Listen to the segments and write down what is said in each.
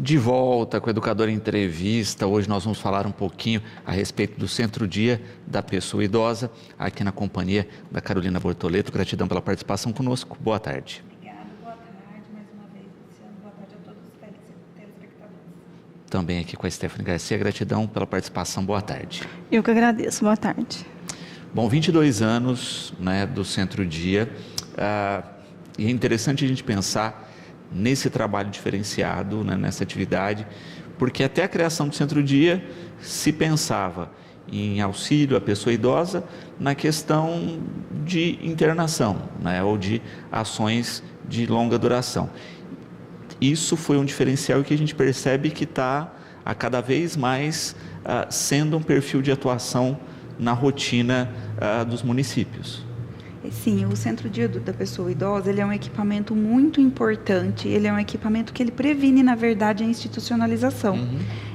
De volta com o Educador em Entrevista. Hoje nós vamos falar um pouquinho a respeito do Centro-Dia da Pessoa Idosa, aqui na companhia da Carolina Bortoleto. Gratidão pela participação conosco. Boa tarde. Obrigada, boa tarde. Mais uma vez, Luciano, boa tarde a todos os telespectadores. Também aqui com a Stephanie Garcia. Gratidão pela participação. Boa tarde. Eu que agradeço. Boa tarde. Bom, 22 anos, né, do Centro-Dia. E é interessante a gente pensar nesse trabalho diferenciado, né, nessa atividade, porque até a criação do Centro-Dia se pensava em auxílio à pessoa idosa na questão de internação, né, ou de ações de longa duração. Isso foi um diferencial que a gente percebe que está a cada vez mais sendo um perfil de atuação na rotina dos municípios. Sim, o Centro-Dia da Pessoa Idosa, ele é um equipamento muito importante, ele é um equipamento que ele previne, na verdade, a institucionalização.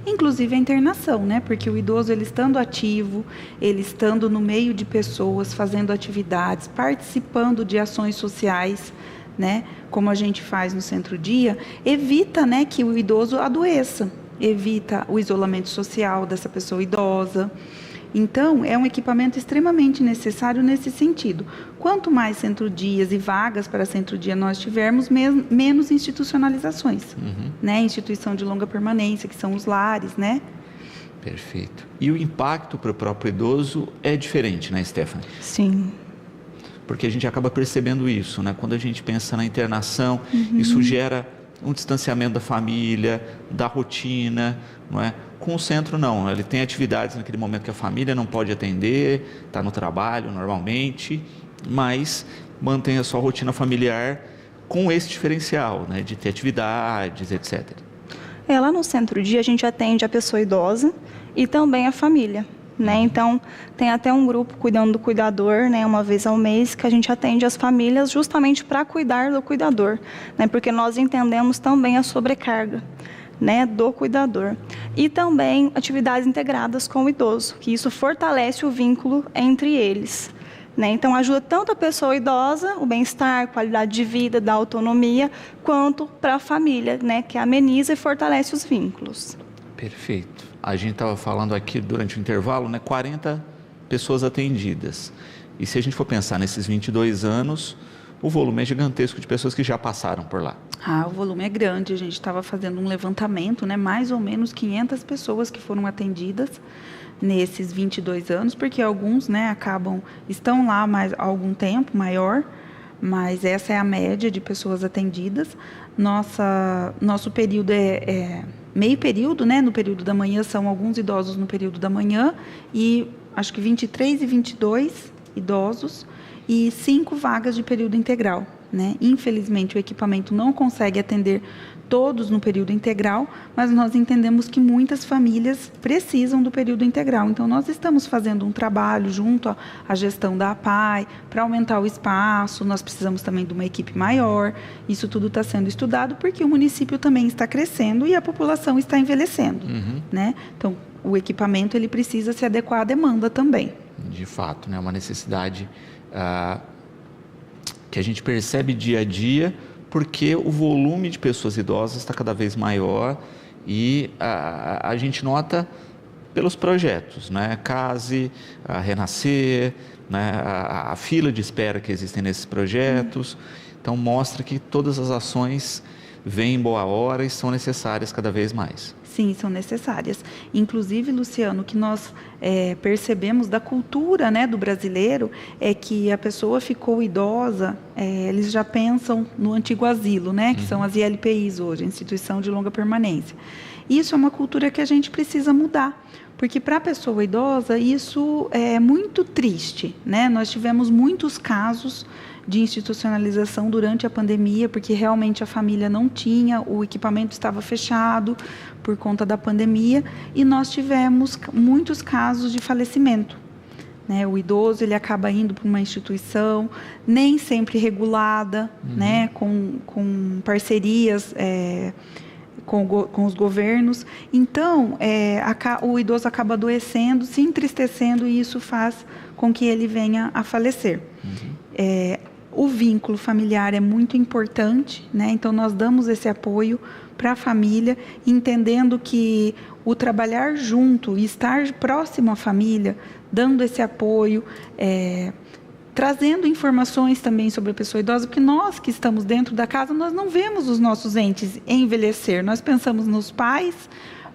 Inclusive a internação, né? Porque o idoso, ele estando ativo, ele estando no meio de pessoas, fazendo atividades, participando de ações sociais, né? Como a gente faz no Centro-Dia, evita, né, que o idoso adoeça, evita o isolamento social dessa pessoa idosa. Então, é um equipamento extremamente necessário nesse sentido. Quanto mais centro-dias e vagas para centro-dia nós tivermos, menos institucionalizações, né? Instituição de longa permanência, que são os lares, né? Perfeito. E o impacto para o próprio idoso é diferente, né, Stephanie? Sim. Porque a gente acaba percebendo isso, né? Quando a gente pensa na internação, isso gera um distanciamento da família, da rotina, não é? Com o centro não, ele tem atividades naquele momento que a família não pode atender, está no trabalho normalmente, mas mantém a sua rotina familiar com esse diferencial, né? De ter atividades, etc. Lá no Centro-Dia a gente atende a pessoa idosa e também a família, né? Então, tem até um grupo cuidando do cuidador, né? Uma vez ao mês que a gente atende as famílias justamente para cuidar do cuidador, né? Porque nós entendemos também a sobrecarga, né, do cuidador. E também atividades integradas com o idoso, que isso fortalece o vínculo entre eles, né? Então, ajuda tanto a pessoa idosa, o bem-estar, qualidade de vida, da autonomia, quanto para a família, né, que ameniza e fortalece os vínculos. Perfeito. A gente estava falando aqui durante o intervalo, né, 40 pessoas atendidas. E se a gente for pensar nesses 22 anos, o volume é gigantesco de pessoas que já passaram por lá. O volume é grande, a gente estava fazendo um levantamento, né? Mais ou menos 500 pessoas que foram atendidas nesses 22 anos, porque alguns, né, estão lá há algum tempo, maior, mas essa é a média de pessoas atendidas. Nosso período é meio período, né? No período da manhã são alguns idosos no período da manhã e acho que 23 e 22 idosos e 5 vagas de período integral, né? Infelizmente, o equipamento não consegue atender todos no período integral, mas nós entendemos que muitas famílias precisam do período integral. Então, nós estamos fazendo um trabalho junto à gestão da APAE para aumentar o espaço. Nós precisamos também de uma equipe maior. Isso tudo está sendo estudado porque o município também está crescendo e a população está envelhecendo, né? Então, o equipamento ele precisa se adequar à demanda também. De fato, né? Uma necessidade que a gente percebe dia a dia, porque o volume de pessoas idosas está cada vez maior e a gente nota pelos projetos, né? Case, a Renascer, né? A fila de espera que existem nesses projetos. Então, mostra que todas as ações vêm em boa hora e são necessárias cada vez mais. Sim, são necessárias. Inclusive, Luciano, o que nós percebemos da cultura, né, do brasileiro é que a pessoa ficou idosa, eles já pensam no antigo asilo, né, que são as ILPIs hoje, Instituição de Longa Permanência. Isso é uma cultura que a gente precisa mudar, porque para a pessoa idosa isso é muito triste, né? Nós tivemos muitos casos de institucionalização durante a pandemia, porque realmente a família não tinha, o equipamento estava fechado por conta da pandemia, e nós tivemos muitos casos de falecimento, né? O idoso ele acaba indo para uma instituição, nem sempre regulada, né? Com parcerias com os governos. Então, o idoso acaba adoecendo, se entristecendo, e isso faz com que ele venha a falecer. O vínculo familiar é muito importante, né? Então nós damos esse apoio para a família, entendendo que o trabalhar junto e estar próximo à família, dando esse apoio, trazendo informações também sobre a pessoa idosa, porque nós que estamos dentro da casa, nós não vemos os nossos entes envelhecer, nós pensamos nos pais,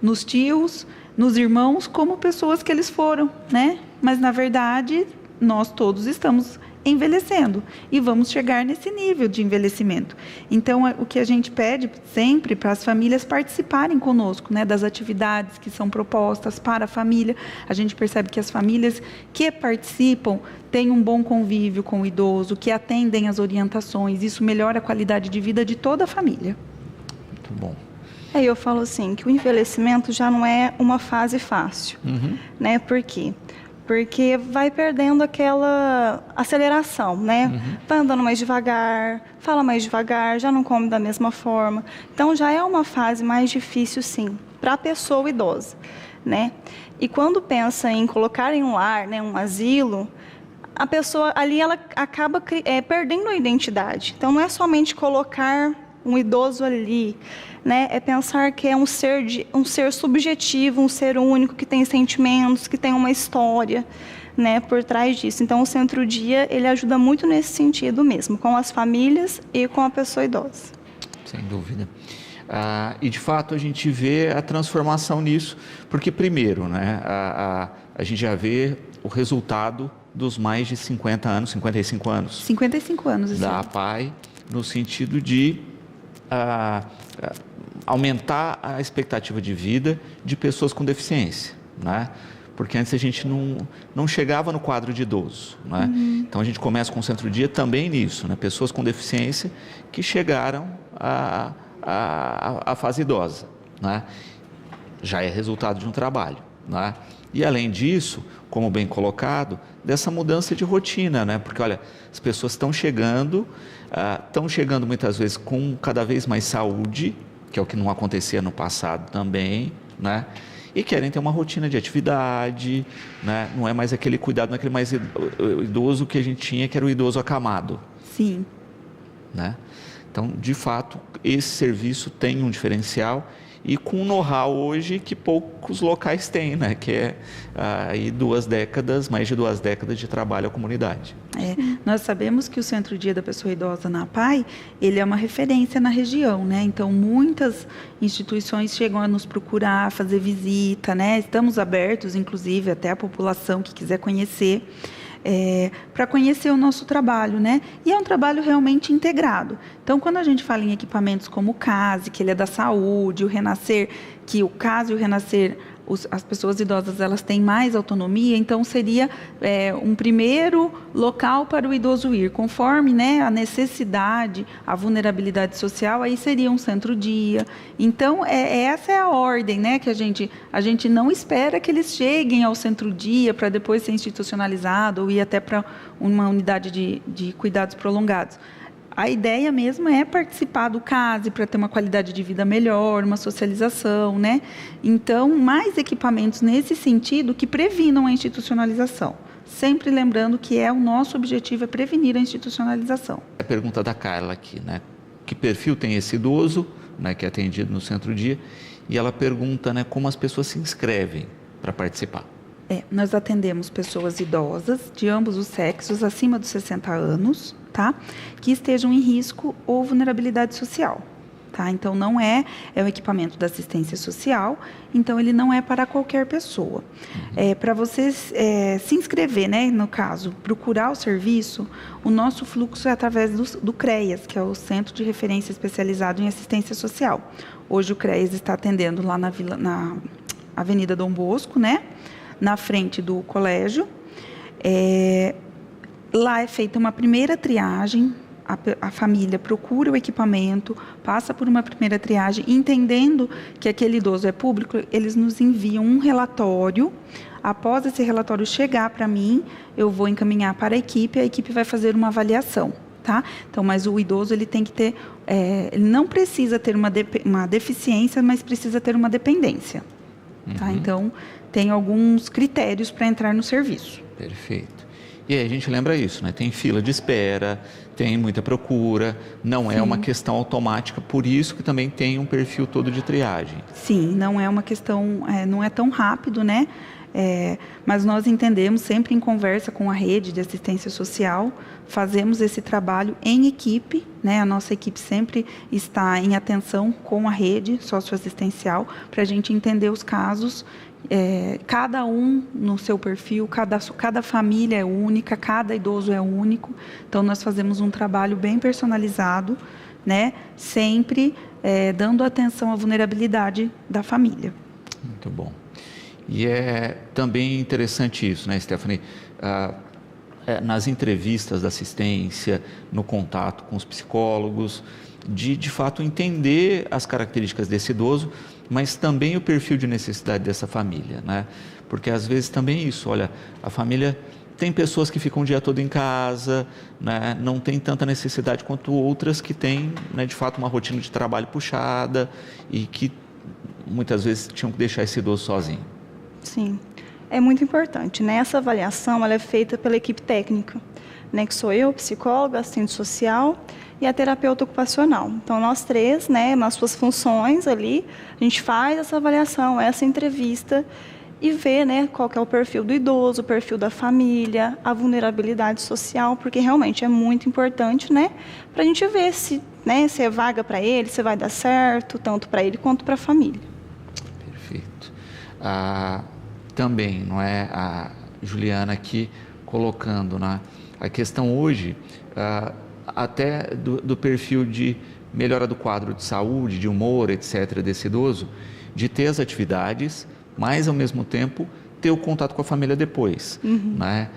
nos tios, nos irmãos, como pessoas que eles foram, né? Mas, na verdade, nós todos estamos envelhecendo e vamos chegar nesse nível de envelhecimento. Então, o que a gente pede sempre para as famílias participarem conosco, né, das atividades que são propostas para a família. A gente percebe que as famílias que participam têm um bom convívio com o idoso, que atendem às orientações. Isso melhora a qualidade de vida de toda a família. Muito bom. Eu falo assim, que o envelhecimento já não é uma fase fácil, né? Por quê? Porque vai perdendo aquela aceleração, né? Vai andando mais devagar, fala mais devagar, já não come da mesma forma. Então, já é uma fase mais difícil, sim, para a pessoa idosa, né? E quando pensa em colocar em um lar, né, um asilo, a pessoa ali, ela acaba perdendo a identidade. Então, não é somente colocar um idoso ali, né? É pensar que é um ser subjetivo, um ser único, que tem sentimentos, que tem uma história, né, por trás disso. Então, o Centro-Dia, ele ajuda muito nesse sentido mesmo, com as famílias e com a pessoa idosa. Sem dúvida. E, de fato, a gente vê a transformação nisso, porque, primeiro, né, a gente já vê o resultado dos mais de 50 anos, 55 anos. 55 anos. Da APAE, no sentido de aumentar a expectativa de vida de pessoas com deficiência, né? Porque antes a gente não chegava no quadro de idoso, né? Então a gente começa com o Centro-Dia também nisso, né? Pessoas com deficiência que chegaram à fase idosa, né? Já é resultado de um trabalho, né? E além disso, como bem colocado, dessa mudança de rotina, né? Porque olha, as pessoas estão chegando muitas vezes com cada vez mais saúde, que é o que não acontecia no passado também, né? E querem ter uma rotina de atividade, né? Não é mais aquele cuidado, não é aquele mais idoso que a gente tinha, que era o idoso acamado. Sim. Né? Então, de fato, esse serviço tem um diferencial e com um know-how hoje que poucos locais têm, né? Que é aí mais de 2 décadas de trabalho à comunidade. Nós sabemos que o Centro-Dia da Pessoa Idosa na APAE, ele é uma referência na região, né? Então, muitas instituições chegam a nos procurar, fazer visita, né? Estamos abertos, inclusive, até a população que quiser conhecer, para conhecer o nosso trabalho, né? E é um trabalho realmente integrado. Então, quando a gente fala em equipamentos como o CASE, que ele é da saúde, o Renascer, que o CASE e o Renascer, as pessoas idosas, elas têm mais autonomia, então seria um primeiro local para o idoso ir, conforme, né, a necessidade, a vulnerabilidade social, aí seria um Centro-Dia. Então, essa é a ordem, né, que a gente não espera que eles cheguem ao Centro-Dia para depois ser institucionalizado ou ir até para uma unidade de cuidados prolongados. A ideia mesmo é participar do CASE para ter uma qualidade de vida melhor, uma socialização, né? Então, mais equipamentos nesse sentido que previnam a institucionalização. Sempre lembrando que o nosso objetivo é prevenir a institucionalização. A pergunta da Carla aqui, né? Que perfil tem esse idoso, né, que é atendido no Centro-Dia? E ela pergunta, né, como as pessoas se inscrevem para participar. Nós atendemos pessoas idosas de ambos os sexos, acima dos 60 anos, tá? Que estejam em risco ou vulnerabilidade social, tá? Então, não é um equipamento da assistência social, então ele não é para qualquer pessoa. Para você se inscrever, né, no caso, procurar o serviço, o nosso fluxo é através do CREAS, que é o Centro de Referência Especializado em Assistência Social. Hoje o CREAS está atendendo lá na Avenida Dom Bosco, né? Na frente do colégio. Lá é feita uma primeira triagem, a família procura o equipamento, passa por uma primeira triagem, entendendo que aquele idoso é público, eles nos enviam um relatório. Após esse relatório chegar para mim, eu vou encaminhar para a equipe vai fazer uma avaliação. Tá? Então, mas o idoso ele tem que ter, ele não precisa ter uma deficiência, mas precisa ter uma dependência. Tá? Então, tem alguns critérios para entrar no serviço. Perfeito. E aí a gente lembra isso, né? Tem fila de espera, tem muita procura, não é uma questão automática, por isso que também tem um perfil todo de triagem. Sim, não é uma questão, não é tão rápido, né? Mas nós entendemos, sempre em conversa com a rede de assistência social, fazemos esse trabalho em equipe, né? A nossa equipe sempre está em atenção com a rede socioassistencial, para a gente entender os casos, cada um no seu perfil, cada família é única, cada idoso é único, então nós fazemos um trabalho bem personalizado, né? Sempre dando atenção à vulnerabilidade da família. Muito bom. E é também interessante isso, né, Stephanie? Nas entrevistas da assistência, no contato com os psicólogos, de fato entender as características desse idoso, mas também o perfil de necessidade dessa família, né? Porque às vezes também isso, olha, a família tem pessoas que ficam o dia todo em casa, né? Não tem tanta necessidade quanto outras que têm, né, de fato, uma rotina de trabalho puxada e que muitas vezes tinham que deixar esse idoso sozinho. Sim, é muito importante, né? Essa avaliação ela é feita pela equipe técnica, né? Que sou eu, psicóloga, assistente social e a terapeuta ocupacional. Então, nós três, né, nas suas funções ali, a gente faz essa avaliação, essa entrevista e vê, né, qual que é o perfil do idoso, o perfil da família, a vulnerabilidade social, porque realmente é muito importante, né, para a gente ver se, né, se é vaga para ele, se vai dar certo, tanto para ele quanto para a família. Perfeito. Também, não é, a Juliana aqui colocando, né, a questão hoje, até do perfil de melhora do quadro de saúde, de humor, etc., desse idoso, de ter as atividades, mas ao mesmo tempo ter o contato com a família depois. Né?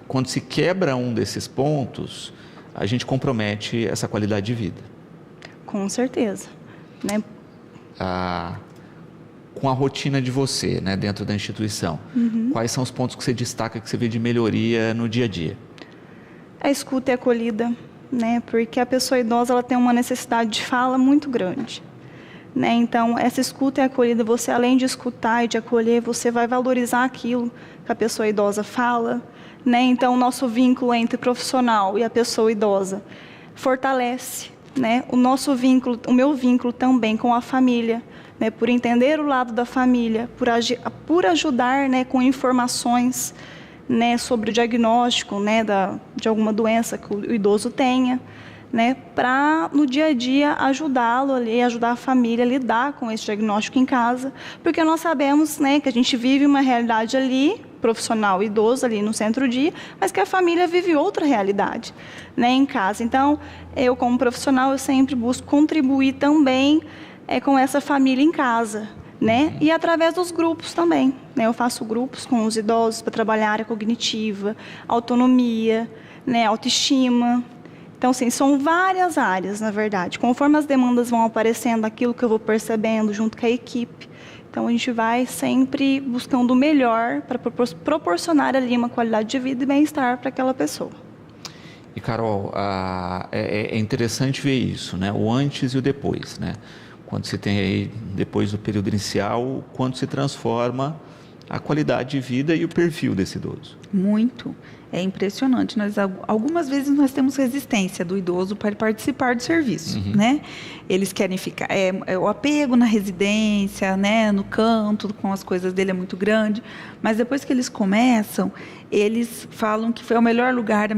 Quando se quebra um desses pontos, a gente compromete essa qualidade de vida. Com certeza, né? Com a rotina de você, né, dentro da instituição, quais são os pontos que você destaca, que você vê de melhoria no dia a dia? A escuta e acolhida, né? Porque a pessoa idosa ela tem uma necessidade de fala muito grande, né? Então, essa escuta e acolhida, você além de escutar e de acolher, você vai valorizar aquilo que a pessoa idosa fala, né? Então, o nosso vínculo entre profissional e a pessoa idosa fortalece, né? O nosso vínculo, o meu vínculo também com a família, né? Por entender o lado da família, por ajudar, né, com informações, né, sobre o diagnóstico, né, de alguma doença que o idoso tenha, né, para no dia a dia ajudá-lo ali, ajudar a família a lidar com esse diagnóstico em casa, porque nós sabemos, né, que a gente vive uma realidade ali, profissional idoso ali no centro-dia, mas que a família vive outra realidade, né, em casa. Então, eu como profissional, eu sempre busco contribuir também com essa família em casa, né? E através dos grupos também, né? Eu faço grupos com os idosos para trabalhar a área cognitiva, autonomia, né? Autoestima. Então, assim, são várias áreas, na verdade. Conforme as demandas vão aparecendo, aquilo que eu vou percebendo junto com a equipe. Então, a gente vai sempre buscando o melhor para proporcionar ali uma qualidade de vida e bem-estar para aquela pessoa. E, Carol, é interessante ver isso, né? O antes e o depois, né? Quando você tem aí, depois do período inicial, quando se transforma a qualidade de vida e o perfil desse idoso. Muito. É impressionante. Algumas vezes nós temos resistência do idoso para participar do serviço, né? Eles querem ficar... o apego na residência, né? No canto, com as coisas dele é muito grande. Mas depois que eles começam, eles falam que foi o melhor lugar, a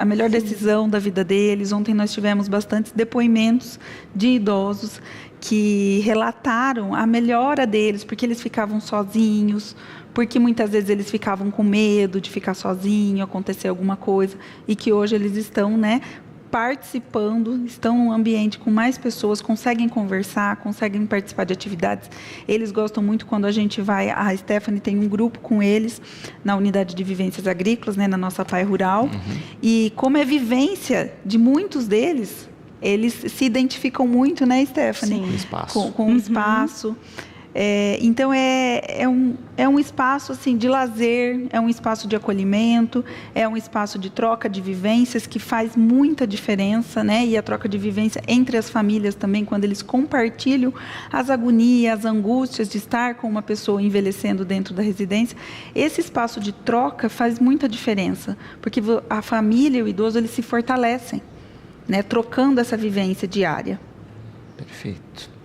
melhor decisão da vida deles. Ontem nós tivemos bastantes depoimentos de idosos que relataram a melhora deles, porque eles ficavam sozinhos, porque muitas vezes eles ficavam com medo de ficar sozinho, acontecer alguma coisa, e que hoje eles estão, né, participando, estão num ambiente com mais pessoas, conseguem conversar, conseguem participar de atividades. Eles gostam muito quando a gente vai, a Stephanie tem um grupo com eles na unidade de vivências agrícolas, né, na nossa PAI Rural, e como é vivência de muitos deles, eles se identificam muito, né, Stephanie? Sim. Com o espaço. Com o espaço. Então, é um espaço assim, de lazer, é um espaço de acolhimento, é um espaço de troca de vivências que faz muita diferença, né? E a troca de vivência entre as famílias também, quando eles compartilham as agonias, as angústias de estar com uma pessoa envelhecendo dentro da residência. Esse espaço de troca faz muita diferença, porque a família e o idoso eles se fortalecem, né? Trocando essa vivência diária. Perfeito.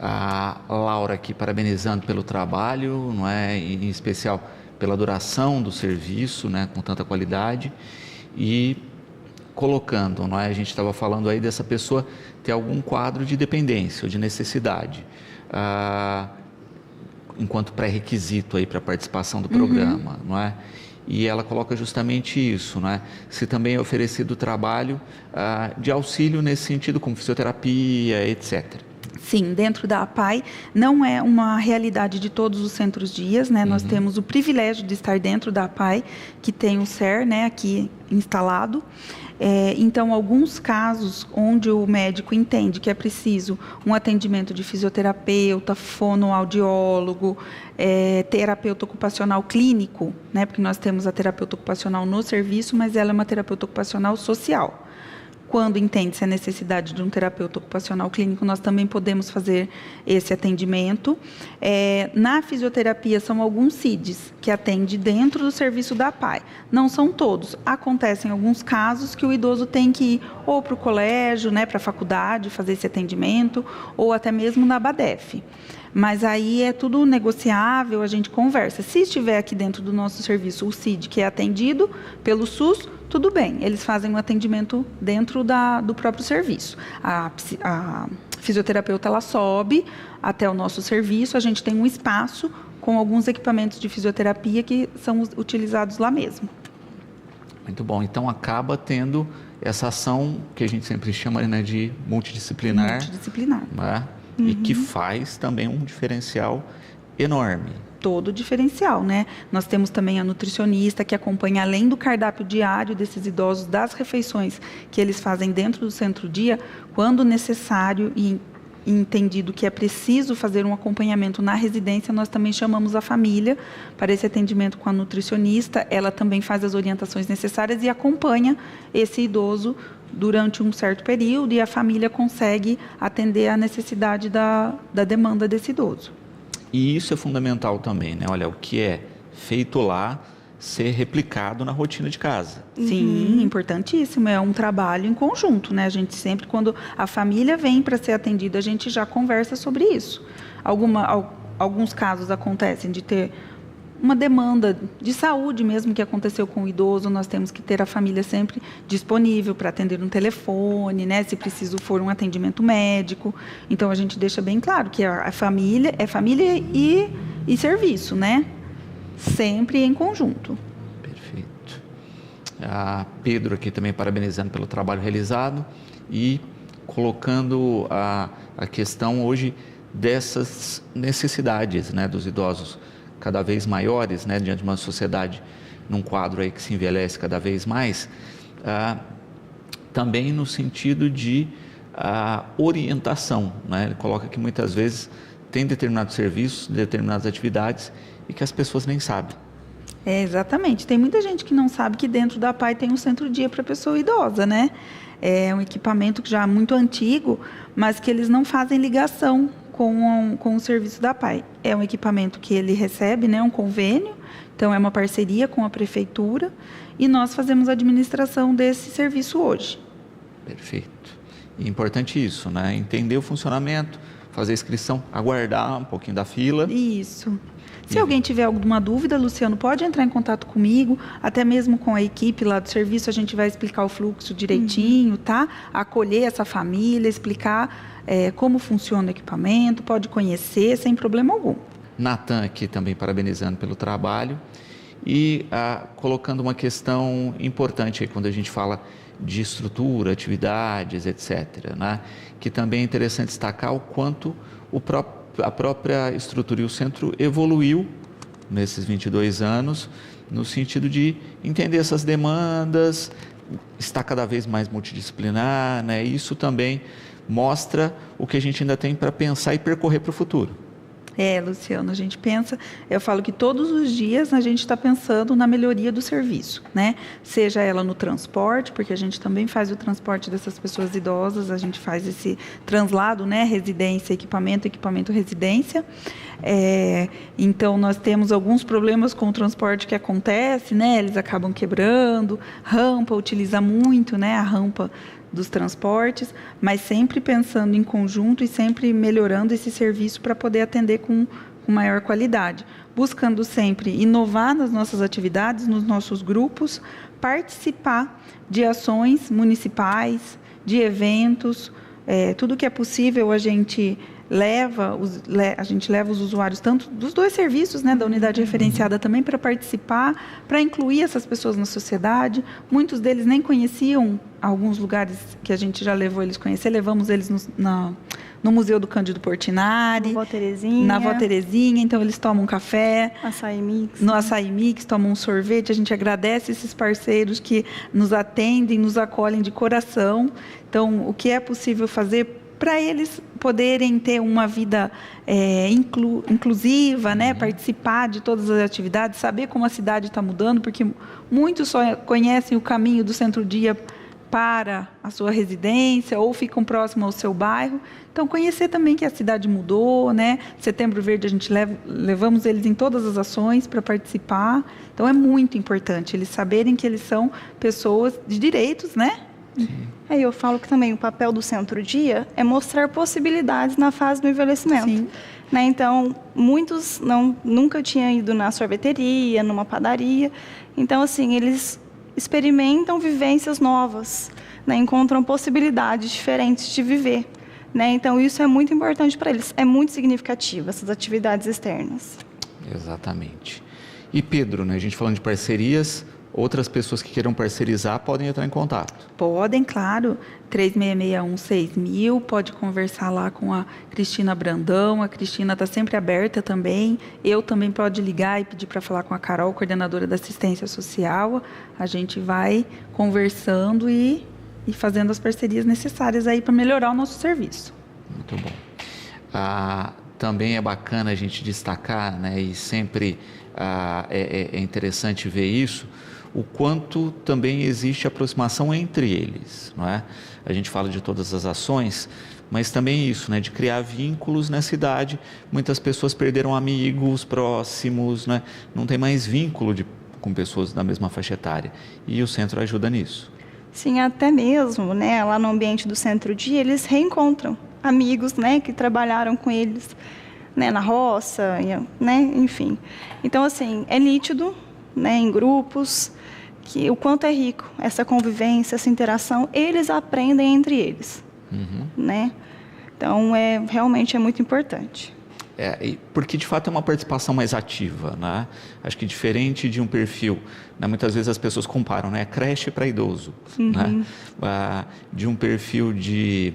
A Laura aqui parabenizando pelo trabalho, não é? Em especial pela duração do serviço, né? Com tanta qualidade, e colocando, não é? A gente estava falando aí dessa pessoa ter algum quadro de dependência ou de necessidade, enquanto pré-requisito aí para a participação do programa, não é? E ela coloca justamente isso, não é? Se também é oferecido trabalho de auxílio nesse sentido, como fisioterapia, etc. Sim, dentro da APAI não é uma realidade de todos os centros-dias, né? Nós temos o privilégio de estar dentro da APAI, que tem o SER, né, aqui instalado. Então, alguns casos onde o médico entende que é preciso um atendimento de fisioterapeuta, fonoaudiólogo, terapeuta ocupacional clínico, né? Porque nós temos a terapeuta ocupacional no serviço, mas ela é uma terapeuta ocupacional social. Quando entende-se a necessidade de um terapeuta ocupacional clínico, nós também podemos fazer esse atendimento. Na fisioterapia, são alguns CIDs que atendem dentro do serviço da APAI. Não são todos. Acontecem alguns casos que o idoso tem que ir ou para o colégio, né, para a faculdade, fazer esse atendimento, ou até mesmo na ABADEF. Mas aí é tudo negociável, a gente conversa. Se estiver aqui dentro do nosso serviço o CID, que é atendido pelo SUS, tudo bem, eles fazem um atendimento dentro do próprio serviço. A fisioterapeuta ela sobe até o nosso serviço, a gente tem um espaço com alguns equipamentos de fisioterapia que são utilizados lá mesmo. Muito bom, então acaba tendo essa ação que a gente sempre chama, né, de multidisciplinar. Multidisciplinar. Né? E que faz também um diferencial enorme. Todo diferencial, né? Nós temos também a nutricionista que acompanha, além do cardápio diário desses idosos, das refeições que eles fazem dentro do centro-dia, quando necessário e entendido que é preciso fazer um acompanhamento na residência, nós também chamamos a família para esse atendimento com a nutricionista. Ela também faz as orientações necessárias e acompanha esse idoso durante um certo período, e a família consegue atender a necessidade da demanda desse idoso. E isso é fundamental também, né? Olha, o que é feito lá ser replicado na rotina de casa. Sim, importantíssimo. É um trabalho em conjunto, né? A gente sempre, quando a família vem para ser atendida, a gente já conversa sobre isso. Alguns casos acontecem de ter uma demanda de saúde mesmo que aconteceu com o idoso, nós temos que ter a família sempre disponível para atender no telefone, né? Se preciso for um atendimento médico. Então, a gente deixa bem claro que a família é família e serviço, né? Sempre em conjunto. Perfeito. A Pedro aqui também parabenizando pelo trabalho realizado e colocando a questão hoje dessas necessidades, né, dos idosos cada vez maiores, né, diante de uma sociedade num quadro aí que se envelhece cada vez mais, também no sentido de orientação, né? Ele coloca que muitas vezes tem determinados serviços, determinadas atividades e que as pessoas nem sabem. Exatamente. Tem muita gente que não sabe que dentro da APAI tem um centro-dia para pessoa idosa, né? É um equipamento que já é muito antigo, mas que eles não fazem ligação com o serviço da APAI. É um equipamento que ele recebe, né, um convênio, então é uma parceria com a prefeitura e nós fazemos a administração desse serviço hoje. Perfeito. E é importante isso, né? Entender o funcionamento, fazer a inscrição, aguardar um pouquinho da fila. Isso. Se alguém tiver alguma dúvida, Luciano, pode entrar em contato comigo, até mesmo com a equipe lá do serviço, a gente vai explicar o fluxo direitinho, tá? Acolher essa família, explicar como funciona o equipamento, pode conhecer sem problema algum. Natan aqui também parabenizando pelo trabalho e colocando uma questão importante aí quando a gente fala de estrutura, atividades, etc., né? Que também é interessante destacar o quanto a própria estrutura e o centro evoluiu nesses 22 anos, no sentido de entender essas demandas, está cada vez mais multidisciplinar, né? Isso também mostra o que a gente ainda tem para pensar e percorrer para o futuro. Luciano, a gente pensa, eu falo que todos os dias a gente está pensando na melhoria do serviço, né? Seja ela no transporte, porque a gente também faz o transporte dessas pessoas idosas, a gente faz esse translado, né? Residência, equipamento, residência. Então, nós temos alguns problemas com o transporte que acontece, né? Eles acabam quebrando, rampa, utiliza muito, né? A rampa dos transportes, mas sempre pensando em conjunto e sempre melhorando esse serviço para poder atender com maior qualidade. Buscando sempre inovar nas nossas atividades, nos nossos grupos, participar de ações municipais, de eventos, tudo que é possível a gente leva os usuários tanto dos dois serviços, né, da unidade referenciada também para participar, para incluir essas pessoas na sociedade. Muitos deles nem conheciam alguns lugares que a gente já levou eles conhecer. Levamos eles no Museu do Cândido Portinari, na Vó Terezinha, então eles tomam café, no Açaí Mix, tomam um sorvete. A gente agradece esses parceiros que nos atendem, nos acolhem de coração. Então, o que é possível fazer para eles poderem ter uma vida inclusiva, né? Participar de todas as atividades, saber como a cidade está mudando, porque muitos só conhecem o caminho do centro-dia para a sua residência ou ficam próximos ao seu bairro. Então, conhecer também que a cidade mudou, né? Setembro Verde, a gente levamos eles em todas as ações para participar. Então, é muito importante eles saberem que eles são pessoas de direitos, né? Aí eu falo que também o papel do centro-dia é mostrar possibilidades na fase do envelhecimento. Sim. Né? Então, muitos nunca tinham ido na sorveteria, numa padaria. Então, assim, eles experimentam vivências novas, né? Encontram possibilidades diferentes de viver. Né? Então, isso é muito importante para eles. É muito significativo, essas atividades externas. Exatamente. E Pedro, né, a gente falando de parcerias, outras pessoas que queiram parcerizar podem entrar em contato. Podem, claro. 3661-6000, pode conversar lá com a Cristina Brandão. A Cristina está sempre aberta também. Eu também pode ligar e pedir para falar com a Carol, coordenadora da assistência social. A gente vai conversando e fazendo as parcerias necessárias aí para melhorar o nosso serviço. Muito bom. Também é bacana a gente destacar, né, e sempre é interessante ver isso, o quanto também existe aproximação entre eles, não é? A gente fala de todas as ações, mas também isso, né, de criar vínculos na cidade. Muitas pessoas perderam amigos próximos, né? Não tem mais vínculo com pessoas da mesma faixa etária, e o centro ajuda nisso. Sim, até mesmo, né, lá no ambiente do centro-dia, eles reencontram amigos, né, que trabalharam com eles, né, na roça, né, enfim. Então, assim, é nítido, né, em grupos, que o quanto é rico essa convivência, essa interação, eles aprendem entre eles, né? Então, realmente é muito importante. Porque, de fato, é uma participação mais ativa, né? Acho que diferente de um perfil, né, muitas vezes as pessoas comparam, né, creche para idoso, né? De um perfil de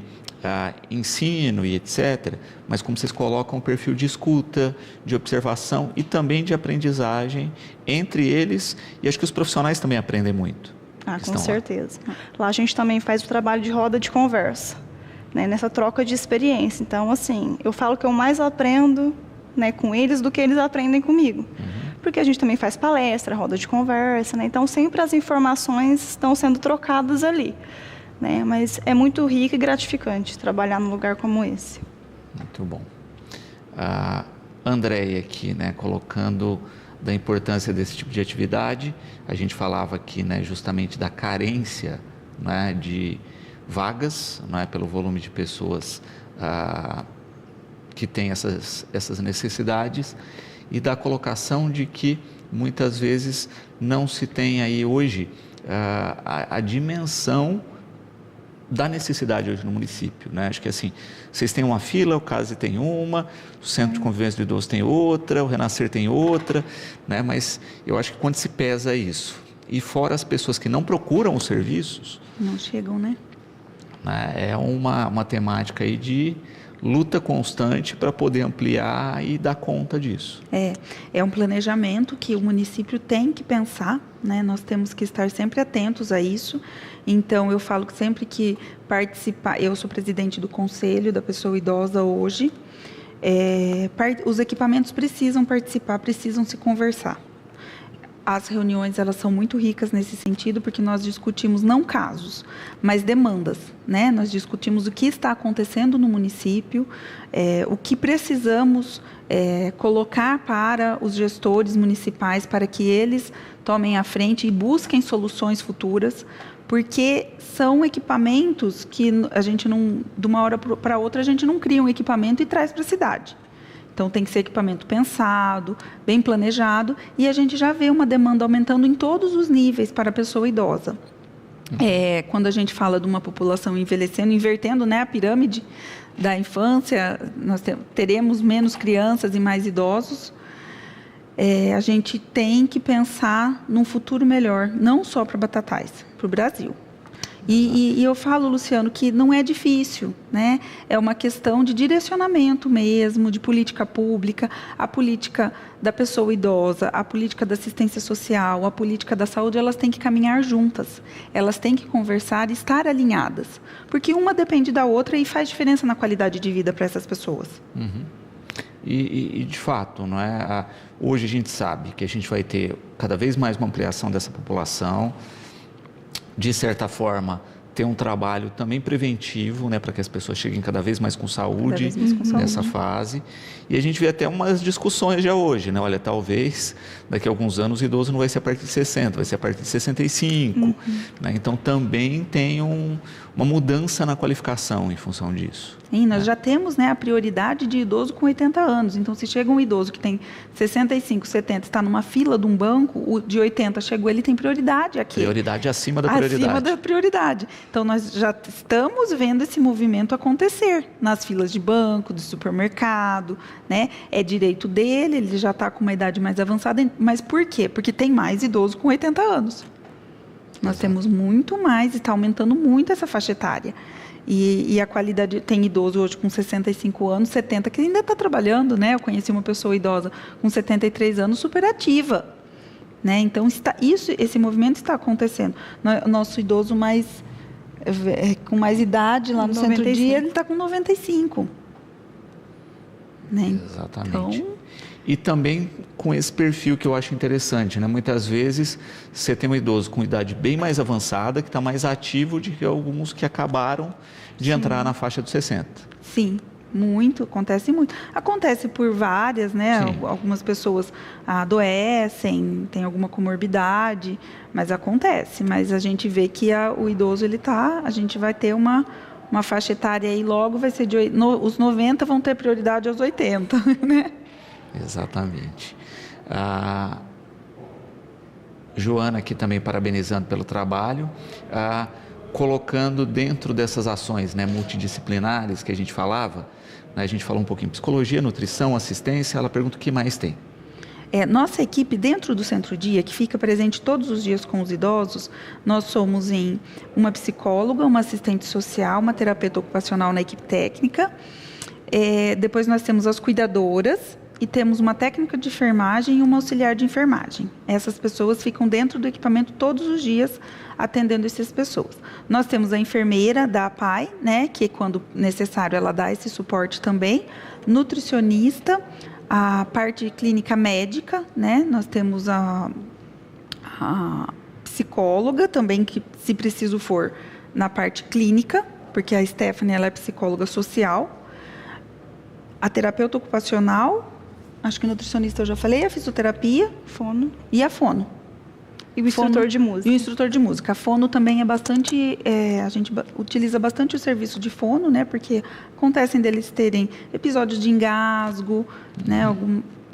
ensino e etc., mas como vocês colocam, um perfil de escuta, de observação e também de aprendizagem entre eles, e acho que os profissionais também aprendem muito. Com certeza. Lá a gente também faz o trabalho de roda de conversa, né, nessa troca de experiência. Então, assim, eu falo que eu mais aprendo, né, com eles do que eles aprendem comigo. Porque a gente também faz palestra, roda de conversa, né? Então sempre as informações estão sendo trocadas ali. Né? Mas é muito rico e gratificante trabalhar num lugar como esse. Muito bom. A Andréia aqui, né, colocando da importância desse tipo de atividade. A gente falava aqui, né, justamente da carência, né, de vagas, né, pelo volume de pessoas que têm essas necessidades, e da colocação de que muitas vezes não se tem aí hoje a dimensão da necessidade hoje no município, né? Acho que assim, vocês têm uma fila, o CASE tem uma, o Centro de Convivência do Idoso tem outra, o Renascer tem outra, né? Mas eu acho que quando se pesa isso, e fora as pessoas que não procuram os serviços... Não chegam, né? É uma temática aí de luta constante para poder ampliar e dar conta disso. É um planejamento que o município tem que pensar, né? Nós temos que estar sempre atentos a isso. Então, eu falo que sempre que participar... Eu sou presidente do Conselho da Pessoa Idosa hoje. os equipamentos precisam participar, precisam se conversar. As reuniões, elas são muito ricas nesse sentido, porque nós discutimos não casos, mas demandas, né? Nós discutimos o que está acontecendo no município, o que precisamos colocar para os gestores municipais, para que eles tomem a frente e busquem soluções futuras, porque são equipamentos que a gente não, de uma hora para outra, a gente não cria um equipamento e traz para a cidade. Então, tem que ser equipamento pensado, bem planejado, e a gente já vê uma demanda aumentando em todos os níveis para a pessoa idosa. Quando a gente fala de uma população envelhecendo, invertendo, né, a pirâmide da infância, nós teremos menos crianças e mais idosos. A gente tem que pensar num futuro melhor, não só para Batatais, para o Brasil. E eu falo, Luciano, que não é difícil, né? É uma questão de direcionamento mesmo, de política pública, a política da pessoa idosa, a política da assistência social, a política da saúde, elas têm que caminhar juntas, elas têm que conversar e estar alinhadas, porque uma depende da outra e faz diferença na qualidade de vida para essas pessoas. Uhum. E de fato, não é? Hoje a gente sabe que a gente vai ter cada vez mais uma ampliação dessa população, de certa forma, ter um trabalho também preventivo, né, para que as pessoas cheguem cada vez mais com saúde nessa fase. E a gente vê até umas discussões já hoje, né? Olha, talvez daqui a alguns anos o idoso não vai ser a partir de 60, vai ser a partir de 65. Né? Então, também tem uma mudança na qualificação em função disso. Sim, nós já temos, né, a prioridade de idoso com 80 anos. Então, se chega um idoso que tem 65, 70, está numa fila de um banco, o de 80 chegou, ele tem prioridade aqui. Prioridade acima da prioridade. Acima da prioridade. Então, nós já estamos vendo esse movimento acontecer nas filas de banco, de supermercado, né? É direito dele, ele já está com uma idade mais avançada. Mas por quê? Porque tem mais idoso com 80 anos. Nós temos muito mais e está aumentando muito essa faixa etária. E a qualidade, tem idoso hoje com 65 anos, 70, que ainda está trabalhando, né? Eu conheci uma pessoa idosa com 73 anos, super ativa. Né? Então, esse movimento está acontecendo. O nosso idoso com mais idade, lá no 95. Centro-dia, ele está com 95. Né? Exatamente. Então, e também com esse perfil que eu acho interessante, né? Muitas vezes você tem um idoso com idade bem mais avançada, que está mais ativo do que alguns que acabaram de entrar na faixa dos 60. Sim, muito, acontece muito. Acontece por várias, né? Sim. Algumas pessoas adoecem, tem alguma comorbidade, mas acontece. Mas a gente vê que o idoso, a gente vai ter uma faixa etária aí logo, vai ser os 90 vão ter prioridade aos 80, né? Exatamente. Joana aqui também parabenizando pelo trabalho, colocando dentro dessas ações, né, multidisciplinares que a gente falava, né, a gente falou um pouquinho psicologia, nutrição, assistência, ela pergunta o que mais tem. Nossa equipe dentro do Centro-Dia, que fica presente todos os dias com os idosos, nós somos em uma psicóloga, uma assistente social, uma terapeuta ocupacional na equipe técnica, depois nós temos as cuidadoras, e temos uma técnica de enfermagem e uma auxiliar de enfermagem. Essas pessoas ficam dentro do equipamento todos os dias, atendendo essas pessoas. Nós temos a enfermeira da APAI, né, que quando necessário ela dá esse suporte também, nutricionista, a parte clínica médica, né, nós temos a psicóloga também, que se preciso for, na parte clínica, porque a Stephanie ela é psicóloga social, a terapeuta ocupacional, acho que nutricionista eu já falei, a fisioterapia, fono e a fono. E o instrutor de música. E o instrutor de música. A fono também é bastante, a gente utiliza bastante o serviço de fono, né? Porque acontecem deles terem episódios de engasgo, né?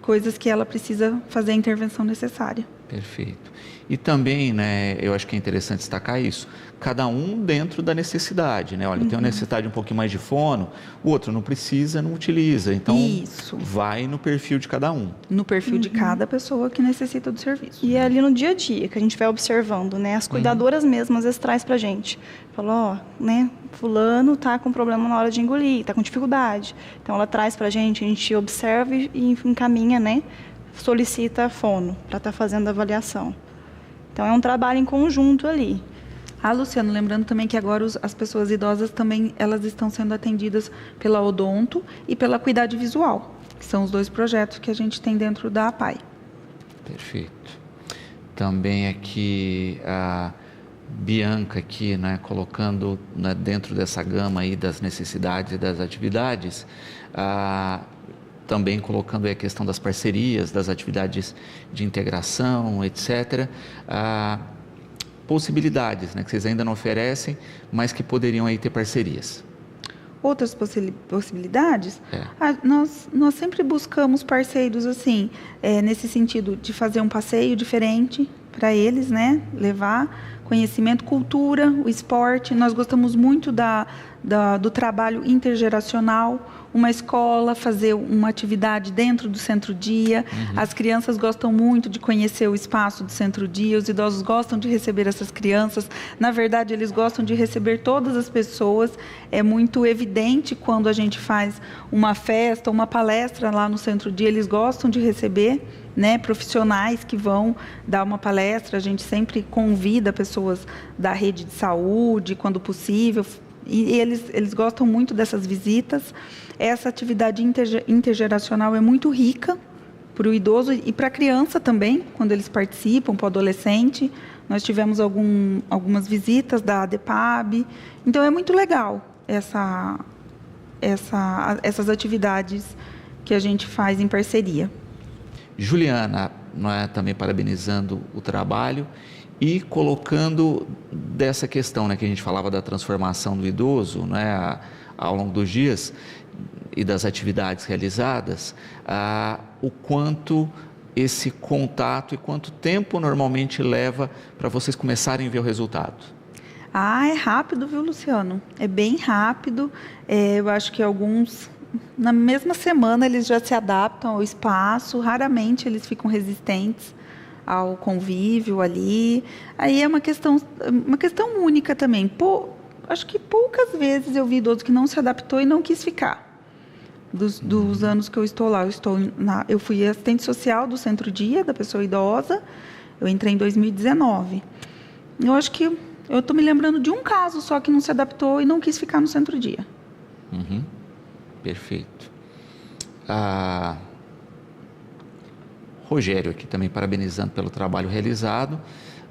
Coisas que ela precisa fazer a intervenção necessária. Perfeito. E também, né, eu acho que é interessante destacar isso, cada um dentro da necessidade, né? Olha, tem uma necessidade um pouquinho mais de fono, o outro não precisa, não utiliza. Então, vai no perfil de cada um. No perfil de cada pessoa que necessita do serviço. E é ali no dia a dia que a gente vai observando, né? As cuidadoras mesmas, às vezes, traz pra gente. Falou, né, fulano tá com problema na hora de engolir, tá com dificuldade. Então, ela traz pra gente, a gente observa e encaminha, né? Solicita a fono para estar fazendo a avaliação. Então, é um trabalho em conjunto ali. Luciano, lembrando também que agora as pessoas idosas também elas estão sendo atendidas pela Odonto e pela Cuidade Visual, que são os 2 projetos que a gente tem dentro da APAI. Perfeito. Também aqui a Bianca aqui, né, colocando, né, dentro dessa gama aí das necessidades e das atividades, também colocando aí a questão das parcerias, das atividades de integração, etc. Possibilidades, né, que vocês ainda não oferecem, mas que poderiam aí ter parcerias. Outras possibilidades, nós sempre buscamos parceiros assim, nesse sentido de fazer um passeio diferente para eles, né? Levar conhecimento, cultura, o esporte. Nós gostamos muito do trabalho intergeracional, uma escola, fazer uma atividade dentro do centro-dia. As crianças gostam muito de conhecer o espaço do centro-dia, os idosos gostam de receber essas crianças. Na verdade, eles gostam de receber todas as pessoas. É muito evidente quando a gente faz uma festa, uma palestra lá no centro-dia, eles gostam de receber, né, profissionais que vão dar uma palestra. A gente sempre convida pessoas da rede de saúde, quando possível, e eles gostam muito dessas visitas. Essa atividade intergeracional é muito rica para o idoso e para a criança também, quando eles participam, para o adolescente. Nós tivemos algumas visitas da ADEPAB, então é muito legal essas atividades que a gente faz em parceria. Juliana, também parabenizando o trabalho e colocando dessa questão, né, que a gente falava da transformação do idoso, né, ao longo dos dias e das atividades realizadas, o quanto esse contato e quanto tempo normalmente leva para vocês começarem a ver o resultado? É rápido, viu, Luciano? É bem rápido. Eu acho que alguns, na mesma semana, eles já se adaptam ao espaço. Raramente eles ficam resistentes ao convívio ali. Aí é uma questão única também. Acho que poucas vezes eu vi idoso que não se adaptou e não quis ficar. Dos anos que eu estou lá, eu fui assistente social do Centro-Dia da Pessoa Idosa. Eu entrei em 2019. Eu acho que eu estou me lembrando de um caso só que não se adaptou e não quis ficar no Centro-Dia. Perfeito. Rogério aqui também parabenizando pelo trabalho realizado.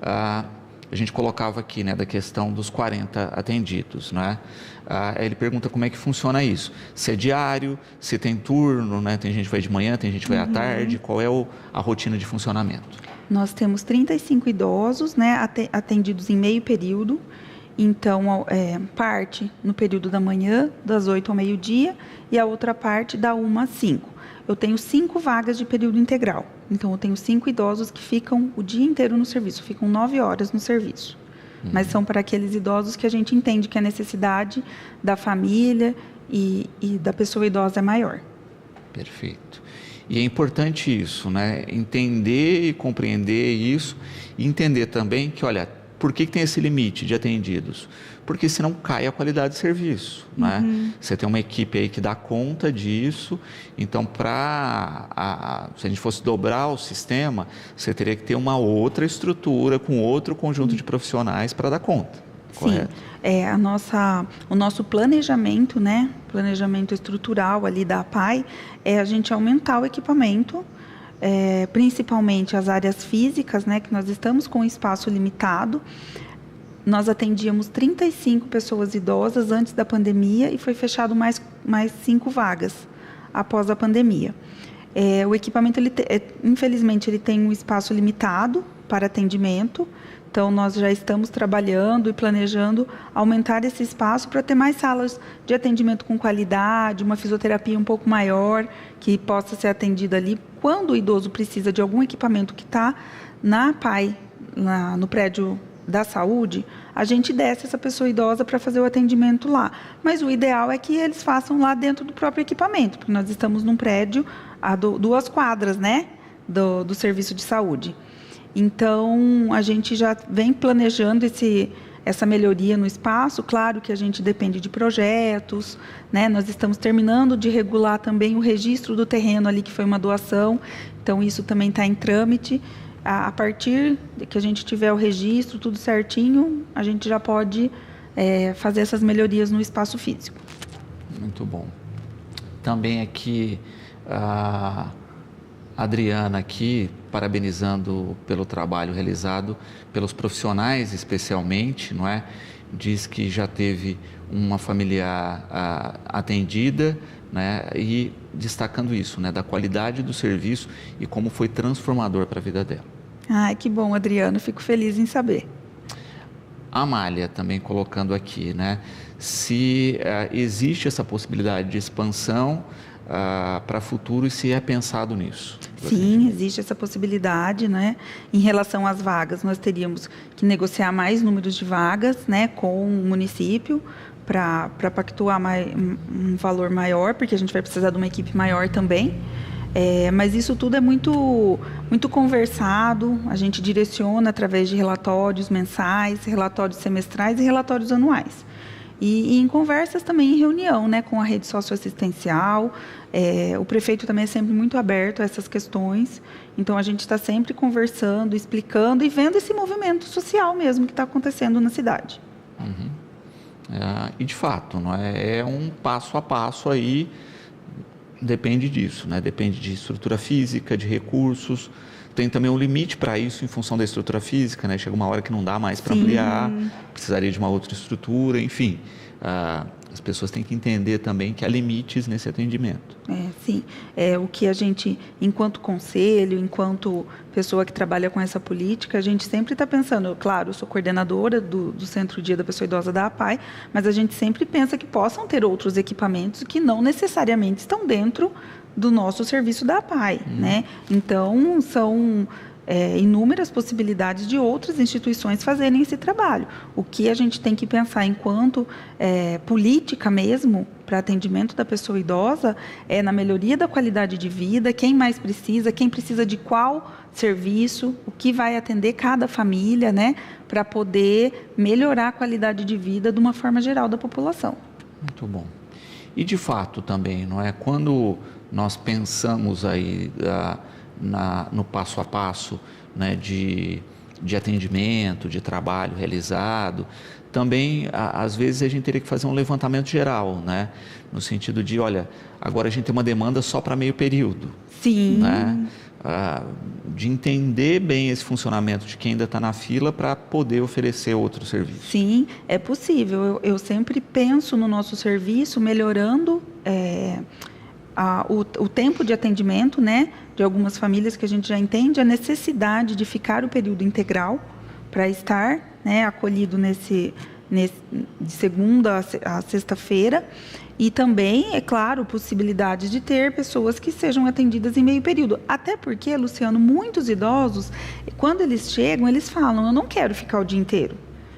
A gente colocava aqui, né, da questão dos 40 atendidos, né? Ele pergunta como é que funciona isso. Se é diário, se tem turno, né? Tem gente que vai de manhã, tem gente que vai à tarde. Qual é a rotina de funcionamento? Nós temos 35 idosos, né, atendidos em meio período. Então, parte no período da manhã, das 8 ao meio-dia, e a outra parte da 1 às 5. Eu tenho 5 vagas de período integral. Então, eu tenho 5 idosos que ficam o dia inteiro no serviço, ficam 9 horas no serviço. Mas são para aqueles idosos que a gente entende que a necessidade da família e da pessoa idosa é maior. Perfeito. E é importante isso, né? Entender e compreender isso, e entender também que, olha, por que tem esse limite de atendidos? Porque senão cai a qualidade de serviço, né? Você tem uma equipe aí que dá conta disso, então se a gente fosse dobrar o sistema, você teria que ter uma outra estrutura com outro conjunto de profissionais para dar conta, correto? Sim, o nosso planejamento, né? Planejamento estrutural ali da APAI, é a gente aumentar o equipamento, principalmente as áreas físicas, né? Que nós estamos com espaço limitado. Nós atendíamos 35 pessoas idosas antes da pandemia e foi fechado mais 5 vagas após a pandemia. O equipamento, infelizmente, ele tem um espaço limitado para atendimento, então nós já estamos trabalhando e planejando aumentar esse espaço para ter mais salas de atendimento com qualidade, uma fisioterapia um pouco maior, que possa ser atendida ali. Quando o idoso precisa de algum equipamento que está na APAI, no prédio da saúde, a gente desce essa pessoa idosa para fazer o atendimento lá. Mas o ideal é que eles façam lá dentro do próprio equipamento, porque nós estamos num prédio a 2 quadras, né, do serviço de saúde. Então, a gente já vem planejando essa melhoria no espaço. Claro que a gente depende de projetos, né? Nós estamos terminando de regular também o registro do terreno ali, que foi uma doação. Então, isso também está em trâmite. a partir de que a gente tiver o registro, tudo certinho, a gente já pode fazer essas melhorias no espaço físico. Muito bom. Também aqui, a Adriana aqui, parabenizando pelo trabalho realizado pelos profissionais especialmente, não é? Diz que já teve uma familiar atendida, né? E destacando isso, né? Da qualidade do serviço e como foi transformador para a vida dela. Ai, que bom, Adriana, fico feliz em saber. A Amália também colocando aqui, né? Se existe essa possibilidade de expansão para futuro e se é pensado nisso. Sim, existe essa possibilidade, né? Em relação às vagas, nós teríamos que negociar mais números de vagas, né, com o município para pactuar um valor maior, porque a gente vai precisar de uma equipe maior também. Mas isso tudo é muito conversado, a gente direciona através de relatórios mensais, relatórios semestrais e relatórios anuais. E em conversas também em reunião, né, com a rede socioassistencial. O prefeito também é sempre muito aberto a essas questões. Então, a gente está sempre conversando, explicando e vendo esse movimento social mesmo que está acontecendo na cidade. Uhum. E, de fato, não é um passo a passo aí, depende disso, né? Depende de estrutura física, de recursos. Tem também um limite para isso em função da estrutura física, né? Chega uma hora que não dá mais para ampliar, precisaria de uma outra estrutura, enfim. As pessoas têm que entender também que há limites nesse atendimento. Sim. O que a gente, enquanto conselho, enquanto pessoa que trabalha com essa política, a gente sempre está pensando, claro, eu sou coordenadora do Centro Dia da Pessoa Idosa da APAE, mas a gente sempre pensa que possam ter outros equipamentos que não necessariamente estão dentro do nosso serviço da APAE, né? Então, são inúmeras possibilidades de outras instituições fazerem esse trabalho. O que a gente tem que pensar enquanto política mesmo para atendimento da pessoa idosa é na melhoria da qualidade de vida, quem mais precisa, quem precisa de qual serviço, o que vai atender cada família, né? Para poder melhorar a qualidade de vida de uma forma geral da população. Muito bom. E de fato também, não é? Quando nós pensamos aí no passo a passo, né, de atendimento, de trabalho realizado, também às vezes a gente teria que fazer um levantamento geral, né, no sentido de, olha, agora a gente tem uma demanda só para meio período. Sim. Né? De entender bem esse funcionamento de quem ainda está na fila para poder oferecer outro serviço. Sim, é possível. Eu sempre penso no nosso serviço melhorando o tempo de atendimento, né, de algumas famílias que a gente já entende a necessidade de ficar o período integral para estar, né, acolhido de segunda a sexta-feira. E também, é claro, possibilidades de ter pessoas que sejam atendidas em meio período. Até porque, Luciano, muitos idosos, quando eles chegam, eles falam, eu não quero ficar o dia inteiro.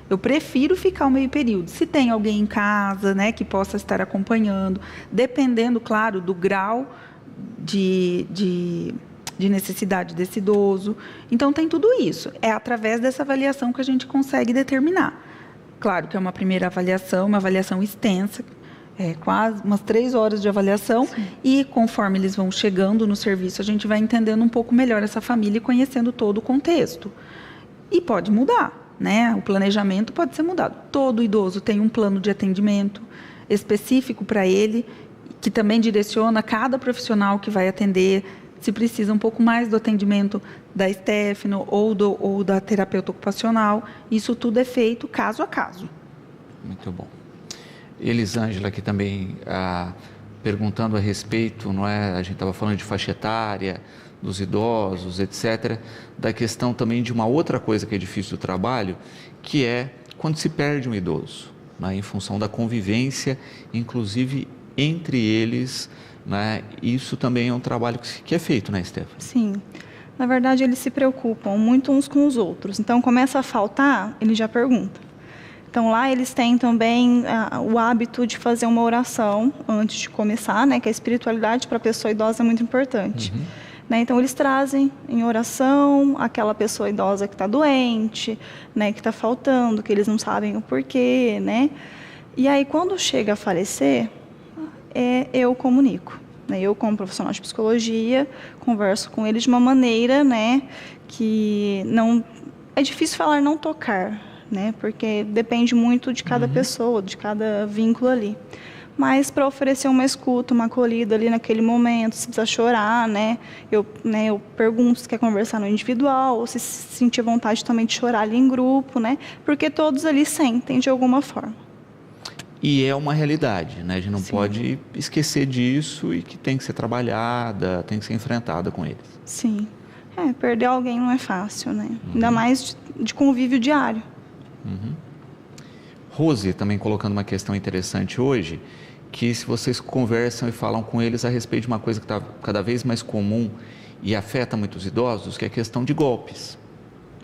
Eu prefiro ficar o meio período. Se tem alguém em casa, né, que possa estar acompanhando, dependendo, claro, do grau de necessidade desse idoso. Então, tem tudo isso. É através dessa avaliação que a gente consegue determinar. Claro que é uma primeira avaliação, uma avaliação extensa, quase umas 3 horas de avaliação. Sim. E conforme eles vão chegando no serviço, a gente vai entendendo um pouco melhor essa família e conhecendo todo o contexto. E pode mudar, né? O planejamento pode ser mudado. Todo idoso tem um plano de atendimento específico para ele, que também direciona cada profissional que vai atender, se precisa um pouco mais do atendimento da estéfino ou da terapeuta ocupacional. Isso tudo é feito caso a caso. Muito bom. Elisângela aqui também perguntando a respeito, não é? A gente estava falando de faixa etária, dos idosos, etc., da questão também de uma outra coisa que é difícil do trabalho, que é quando se perde um idoso, né? Em função da convivência, inclusive entre eles, né? Isso também é um trabalho que é feito, né, Stephanie? Sim. Na verdade, eles se preocupam muito uns com os outros. Então, começa a faltar, ele já pergunta. Então, lá eles têm também o hábito de fazer uma oração antes de começar, né? Que a espiritualidade para a pessoa idosa é muito importante. Uhum. Né? Então, eles trazem em oração aquela pessoa idosa que está doente, né? Que está faltando, que eles não sabem o porquê, né? E aí, quando chega a falecer, eu comunico. né? Eu, como profissional de psicologia, converso com eles de uma maneira, né, que não... É difícil falar não tocar, né, porque depende muito de cada pessoa, de cada vínculo ali. Mas para oferecer uma escuta, uma acolhida ali naquele momento, se precisa chorar, né, eu pergunto se quer conversar no individual, ou se sentir vontade também de chorar ali em grupo, né, porque todos ali sentem de alguma forma. E é uma realidade, né? A gente não pode esquecer disso e que tem que ser trabalhada, tem que ser enfrentada com eles. Sim. Perder alguém não é fácil, né? Ainda mais de convívio diário. Rose, também colocando uma questão interessante hoje, que se vocês conversam e falam com eles a respeito de uma coisa que está cada vez mais comum e afeta muitos idosos, que é a questão de golpes,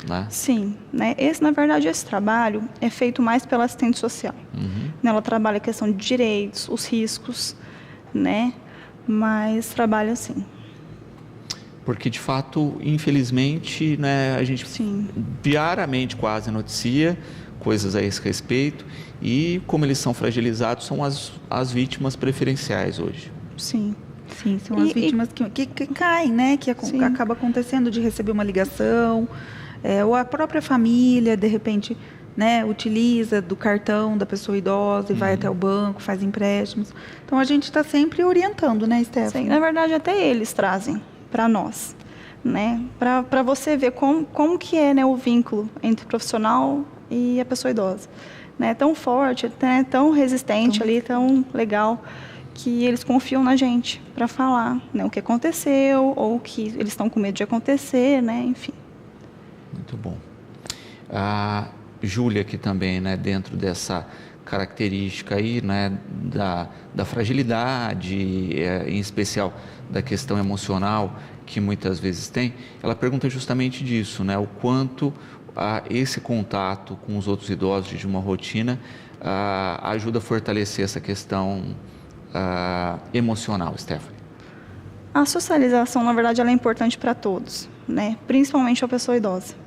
né? Sim, né? Na verdade, esse trabalho é feito mais pela assistente social. Ela trabalha a questão de direitos, os riscos, né? Mas trabalha assim. Porque, de fato, infelizmente, né, a gente diariamente quase noticia coisas a esse respeito e, como eles são fragilizados, são as vítimas preferenciais hoje. Sim, são as vítimas que caem, né? Que acaba acontecendo de receber uma ligação, ou a própria família, de repente, né, utiliza do cartão da pessoa idosa e vai até o banco, faz empréstimos. Então, a gente está sempre orientando, né, Stephanie? Sim, na verdade, até eles trazem para nós, né? Para você ver como que é, né, o vínculo entre o profissional e a pessoa idosa. Né? Tão forte, né, tão resistente ali, tão legal, que eles confiam na gente para falar, né, o que aconteceu ou o que eles estão com medo de acontecer, né, enfim. Muito bom. A Júlia aqui também, né, dentro dessa característica aí, né, da fragilidade, em especial da questão emocional que muitas vezes tem, ela pergunta justamente disso, né, o quanto esse contato com os outros idosos de uma rotina ajuda a fortalecer essa questão emocional, Stephanie. A socialização, na verdade, ela é importante para todos, né, principalmente a pessoa idosa.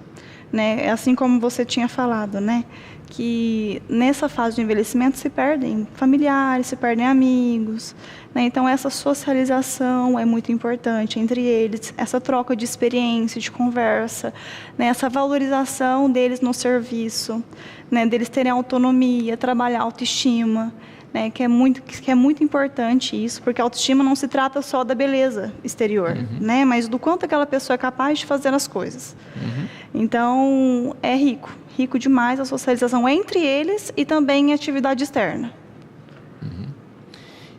Né? Assim como você tinha falado, né? Que nessa fase de envelhecimento se perdem familiares, se perdem amigos, né? Então essa socialização é muito importante entre eles, essa troca de experiência, de conversa, né? Essa valorização deles no serviço, né? Deles terem autonomia, trabalhar a autoestima, né? Que é muito importante isso, porque a autoestima não se trata só da beleza exterior, né? Mas do quanto aquela pessoa é capaz de fazer as coisas. Então, é rico demais a socialização entre eles e também em atividade externa.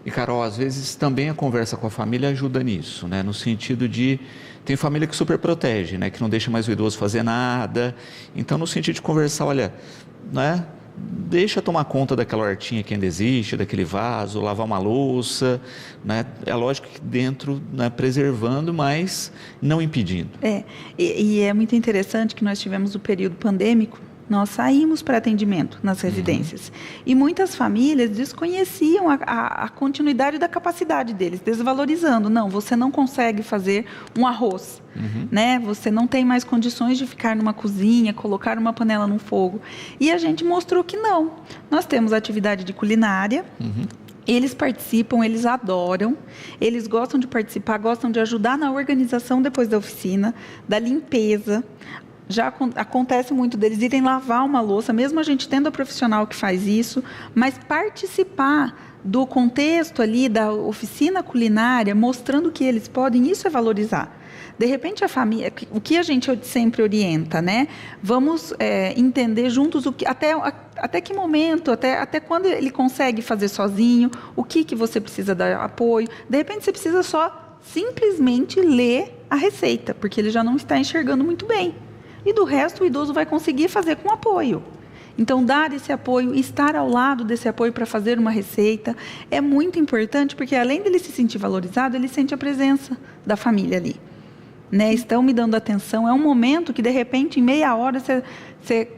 E, Carol, às vezes também a conversa com a família ajuda nisso, né? No sentido de, tem família que super protege, né? Que não deixa mais o idoso fazer nada. Então, no sentido de conversar, olha, né? Deixa tomar conta daquela hortinha que ainda existe, daquele vaso, lavar uma louça, né? É lógico que dentro, né, preservando, mas não impedindo. E é muito interessante que nós tivemos o período pandêmico, nós saímos para atendimento nas residências. E muitas famílias desconheciam a continuidade da capacidade deles, desvalorizando. Não, você não consegue fazer um arroz, né? Você não tem mais condições de ficar numa cozinha, colocar uma panela no fogo. E a gente mostrou que não. Nós temos atividade de culinária, eles participam, eles adoram, eles gostam de participar, gostam de ajudar na organização depois da oficina, da limpeza. Já acontece muito deles irem lavar uma louça, mesmo a gente tendo a profissional que faz isso, mas participar do contexto ali da oficina culinária, mostrando que eles podem, isso é valorizar. De repente a família, o que a gente sempre orienta, né? Vamos entender juntos até que momento, até quando ele consegue fazer sozinho, o que você precisa dar apoio. De repente você precisa só simplesmente ler a receita, porque ele já não está enxergando muito bem. E do resto o idoso vai conseguir fazer com apoio. Então, dar esse apoio, estar ao lado desse apoio para fazer uma receita é muito importante, porque além dele se sentir valorizado, ele sente a presença da família ali. Né? Estão me dando atenção, é um momento que de repente em meia hora você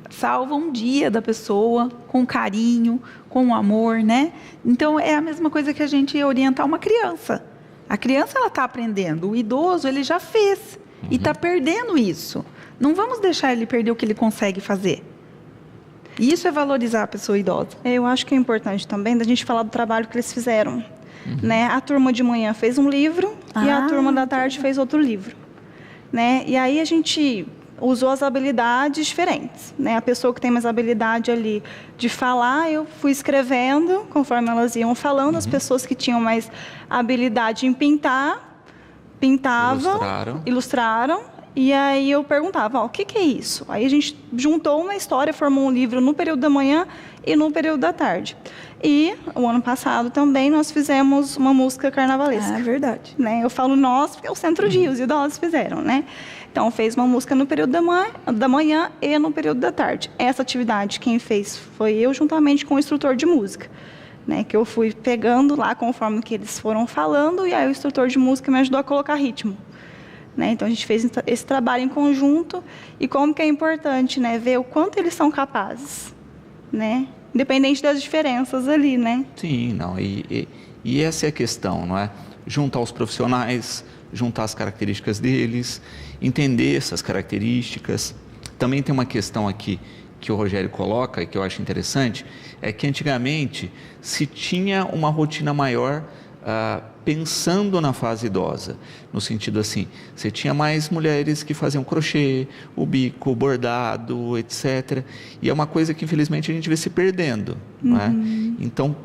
salva um dia da pessoa com carinho, com amor, né? Então, é a mesma coisa que a gente orientar uma criança. A criança ela está aprendendo, o idoso ele já fez e está perdendo isso. Não vamos deixar ele perder o que ele consegue fazer. E isso é valorizar a pessoa idosa. Eu acho que é importante também da gente falar do trabalho que eles fizeram. Né? A turma de manhã fez um livro e a turma da tarde fez outro livro. Né? E aí a gente usou as habilidades diferentes. Né? A pessoa que tem mais habilidade ali de falar, eu fui escrevendo conforme elas iam falando. As pessoas que tinham mais habilidade em pintar, pintavam, ilustraram. E aí eu perguntava, o que é isso? Aí a gente juntou uma história, formou um livro no período da manhã e no período da tarde. E o ano passado também nós fizemos uma música carnavalesca. É verdade. Né? Eu falo nós porque é o Centro-Dia, os idosos fizeram, né? Então fez uma música no período da manhã e no período da tarde. Essa atividade quem fez foi eu juntamente com o instrutor de música. Né, que eu fui pegando lá conforme que eles foram falando e aí o instrutor de música me ajudou a colocar ritmo. Né? Então, a gente fez esse trabalho em conjunto e como que é importante, né, ver o quanto eles são capazes, né? Independente das diferenças ali, né? Sim, não, e essa é a questão, não é? Juntar os profissionais, juntar as características deles, entender essas características. Também tem uma questão aqui que o Rogério coloca e que eu acho interessante, é que antigamente se tinha uma rotina maior pensando na fase idosa, no sentido assim, você tinha mais mulheres que faziam crochê, o bico, o bordado, etc. E é uma coisa que infelizmente a gente vê se perdendo, não é? Então,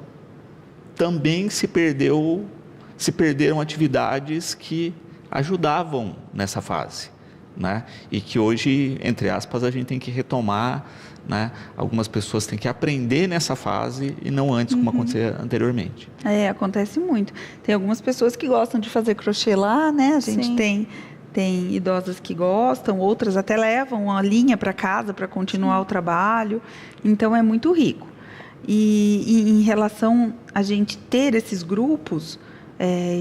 também se perderam atividades que ajudavam nessa fase, né? E que hoje, entre aspas, a gente tem que retomar, né? Algumas pessoas têm que aprender nessa fase e não antes, como acontecia anteriormente. Acontece muito. Tem algumas pessoas que gostam de fazer crochê lá, né? A gente tem idosas que gostam, outras até levam uma linha para casa para continuar o trabalho. Então, é muito rico. E em relação a gente ter esses grupos,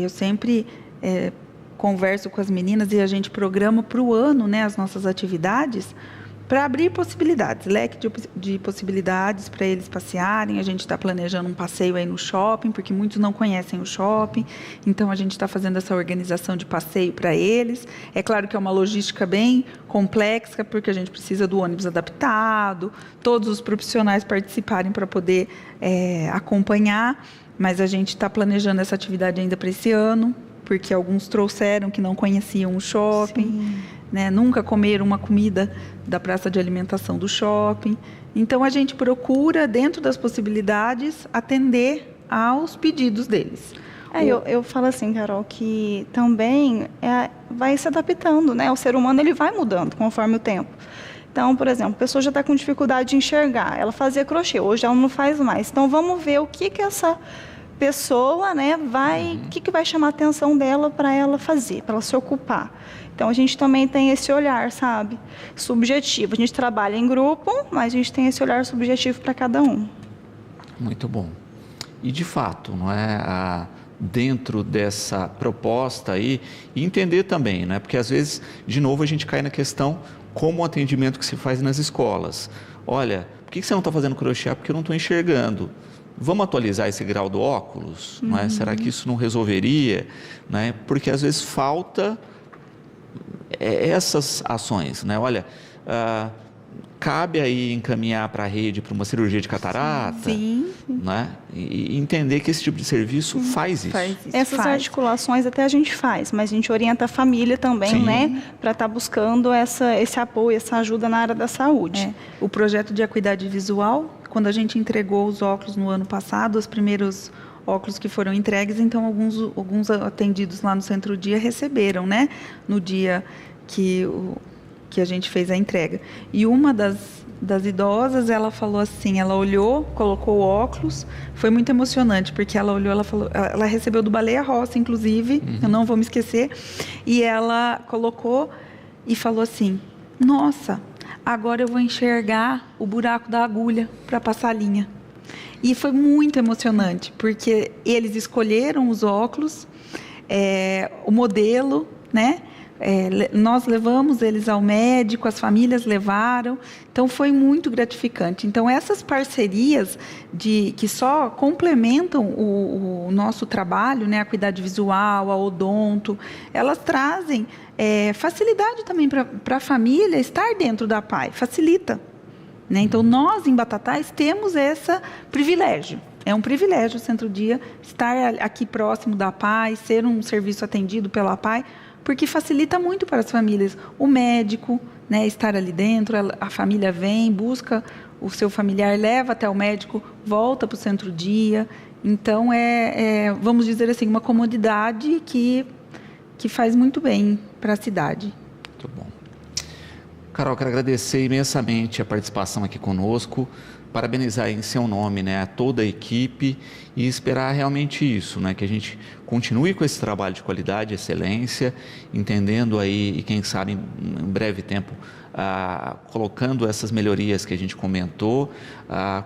eu sempre converso com as meninas e a gente programa para o ano, né, as nossas atividades, para abrir possibilidades, leque de possibilidades para eles passearem. A gente está planejando um passeio aí no shopping, porque muitos não conhecem o shopping, então a gente está fazendo essa organização de passeio para eles. É claro que é uma logística bem complexa, porque a gente precisa do ônibus adaptado, todos os profissionais participarem para poder acompanhar, mas a gente está planejando essa atividade ainda para esse ano, porque alguns trouxeram que não conheciam o shopping, né? Nunca comeram uma comida da praça de alimentação do shopping. Então, a gente procura, dentro das possibilidades, atender aos pedidos deles. Eu falo assim, Carol, que também vai se adaptando, né? O ser humano ele vai mudando conforme o tempo. Então, por exemplo, a pessoa já está com dificuldade de enxergar. Ela fazia crochê, hoje ela não faz mais. Então, vamos ver o que essa pessoa, né, o que vai chamar a atenção dela para ela fazer, para ela se ocupar. Então, a gente também tem esse olhar, sabe, subjetivo. A gente trabalha em grupo, mas a gente tem esse olhar subjetivo para cada um. Muito bom. E, de fato, não é, dentro dessa proposta aí, e entender também, né, porque às vezes, de novo, a gente cai na questão como o atendimento que se faz nas escolas. Olha, por que você não está fazendo crochê? Porque eu não estou enxergando. Vamos atualizar esse grau do óculos? Não é? Será que isso não resolveria? Não é? Porque às vezes falta essas ações. Né? Olha, cabe aí encaminhar para a rede para uma cirurgia de catarata? Sim. Né? E entender que esse tipo de serviço faz isso. Essas articulações até a gente faz, mas a gente orienta a família também, né? Para estar buscando esse apoio, essa ajuda na área da saúde. O projeto de acuidade visual, quando a gente entregou os óculos no ano passado, os primeiros óculos que foram entregues, então alguns atendidos lá no Centro-Dia receberam, né? No dia que a gente fez a entrega. E uma das idosas, ela falou assim, ela olhou, colocou o óculos, foi muito emocionante, porque ela olhou, ela recebeu do Baleia Rossi, inclusive, eu não vou me esquecer, e ela colocou e falou assim, nossa, agora eu vou enxergar o buraco da agulha para passar a linha. E foi muito emocionante, porque eles escolheram os óculos, o modelo, né? Nós levamos eles ao médico, as famílias levaram, então foi muito gratificante. Então, essas parcerias que só complementam o nosso trabalho, né, a acuidade visual, a odonto, elas trazem facilidade também para a família estar dentro da PAI, facilita. né? Então, nós em Batatais temos esse privilégio. É um privilégio o Centro-Dia estar aqui próximo da APAE, ser um serviço atendido pela APAE, porque facilita muito para as famílias. O médico, né, estar ali dentro, a família vem, busca o seu familiar, leva até o médico, volta para o Centro-Dia. Então, vamos dizer assim, uma comodidade que faz muito bem para a cidade. Muito bom. Carol, quero agradecer imensamente a participação aqui conosco, parabenizar em seu nome, né, a toda a equipe e esperar realmente isso, né, que a gente continue com esse trabalho de qualidade, excelência, entendendo aí e quem sabe em breve tempo colocando essas melhorias que a gente comentou,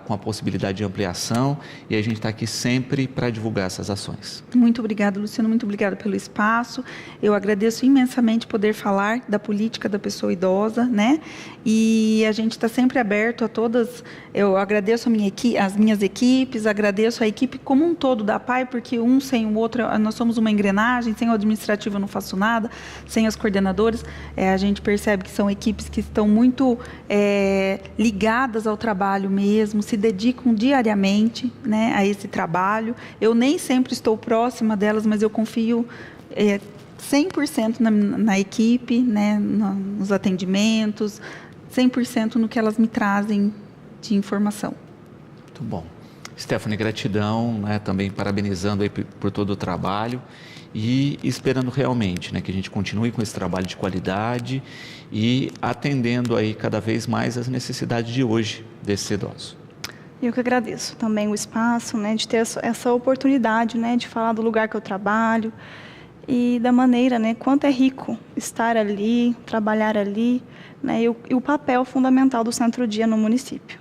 com a possibilidade de ampliação, e a gente está aqui sempre para divulgar essas ações. Muito obrigada, Luciano, muito obrigada pelo espaço. Eu agradeço imensamente poder falar da política da pessoa idosa, né? E a gente está sempre aberto a todas. Eu agradeço as minhas equipes, agradeço a equipe como um todo da APAE, porque um sem o outro, nós somos uma engrenagem, sem o administrativo eu não faço nada, sem as coordenadoras, a gente percebe que são equipes que estão muito ligadas ao trabalho mesmo, se dedicam diariamente, né, a esse trabalho. Eu nem sempre estou próxima delas, mas eu confio 100% na equipe, né, nos atendimentos, 100% no que elas me trazem de informação. Muito bom. Stephanie, gratidão, né, também parabenizando aí por todo o trabalho e esperando realmente, né, que a gente continue com esse trabalho de qualidade e atendendo aí cada vez mais as necessidades de hoje desse idoso. Eu que agradeço também o espaço, né, de ter essa oportunidade, né, de falar do lugar que eu trabalho e da maneira, né, quanto é rico estar ali, trabalhar ali, né, e o papel fundamental do Centro-Dia no município.